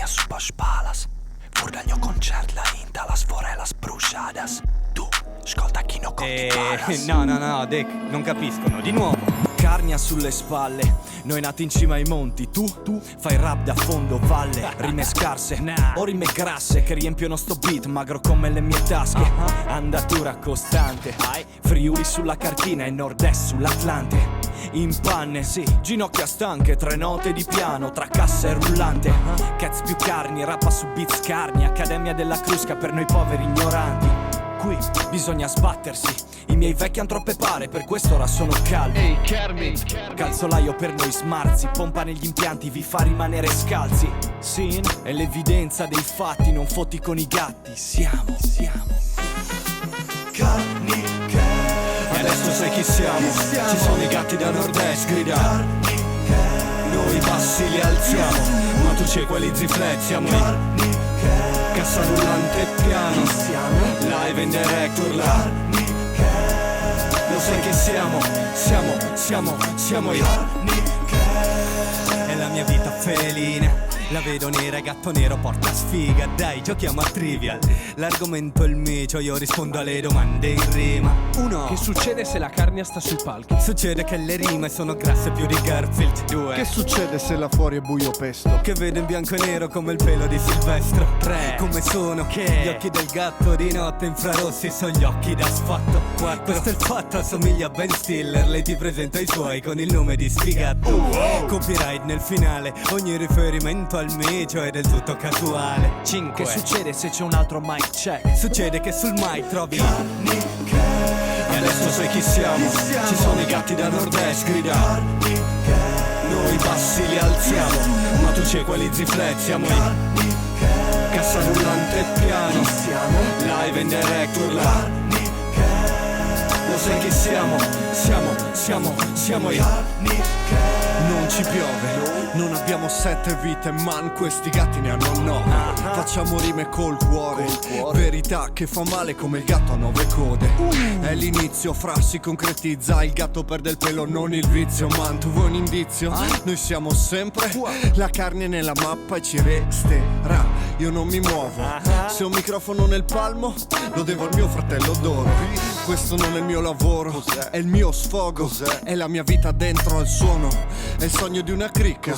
Carnia super spalas. Voor dan jo concert la inta las forelas bruciadas. Tu, ascolta chi no conti paras. No, Dick, non capiscono, di nuovo. Carnia sulle spalle, noi nati in cima ai monti. Tu fai rap da fondo valle. Rime scarse, o rime grasse che riempiono sto beat magro come le mie tasche. Andatura costante, Friuli sulla cartina e nord-est sull'Atlante. In panne, sì, ginocchia stanche, 3 note di piano tra cassa e rullante. Cats più carni, rappa su beat scarni. Accademia della Crusca per noi poveri ignoranti. Qui bisogna sbattersi, i miei vecchi han troppe pare, per questo ora sono calmi. Ehi Kermit, Calzolaio per noi smarzi, pompa negli impianti, vi fa rimanere scalzi. Sin è l'evidenza dei fatti, non fotti con i gatti. Siamo Carni e adesso sai chi siamo? Ci sono i gatti da nord-est, grida. Noi i bassi li alziamo, ma tu c'è quelli ziflezziamo. Cassa rullante piano, live in direct urla. Lo sai che siamo io. È la mia vita felina, la vedo nera, gatto nero porta sfiga. Dai, giochiamo a Trivial, l'argomento è il micio, io rispondo alle domande in rima. Uno, che succede se la Carnia sta sui palchi? succede che le rime sono grasse più di Garfield. 2, Che succede se là fuori è buio pesto? che vedo in bianco e nero come il pelo di Silvestro. 3, come sono che gli occhi del gatto di notte infrarossi sono gli occhi da sfatto. 4, Questo è il fatto, assomiglia a Ben Stiller, lei ti presenta i suoi con il nome di sfigato. Copyright nel finale, ogni riferimento al micio è del tutto casuale. 5, che succede se c'è un altro mic check? succede che sul mic trovi e adesso sai chi siamo? Ci sono i gatti da nord-est, grida. Noi i bassi li alziamo, ma tu c'è quelli ziflezziamo. Cassa rullante piano, live in direct urla. Lo sai chi siamo? Siamo io. Non ci piove, non abbiamo 7 vite, man questi gatti ne hanno 9. Facciamo rime col cuore, verità che fa male come il gatto a 9 code. È l'inizio, fra si concretizza, il gatto perde il pelo, non il vizio. Man, tu vuoi un indizio? Noi siamo sempre la carne nella mappa e ci resterà. Io non mi muovo, se ho un microfono nel palmo lo devo al mio fratello d'oro. Questo non è il mio lavoro, è il mio sfogo, è la mia vita dentro al suono, è il sogno di una cricca,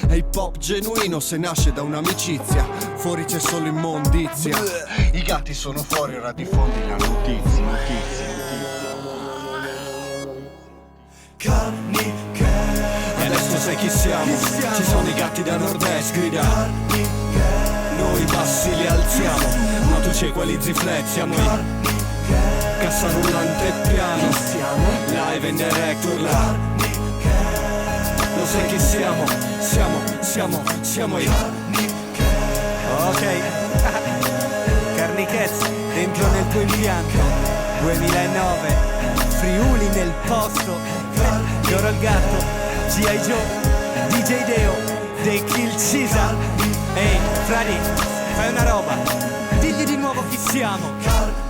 è hip hop genuino se nasce da un'amicizia. Fuori c'è solo immondizia, i gatti sono fuori, ora diffondi la notizia. Carni E adesso sai chi siamo? Ci sono i gatti da nord-est, grida. Noi i bassi li alziamo, ma tu c'è quelli ziflezziamo. Cassa rullante piano, live in direct urla. Lo sai chi siamo? Siamo io. Ok. Carnichez, dentro nel tuo impianto. 2009, Friuli nel posto. Gioro il gatto, G.I. Joe, DJ Deo, The Kill Caesar. Ehi, Fradi, fai una roba. Digli di nuovo chi siamo.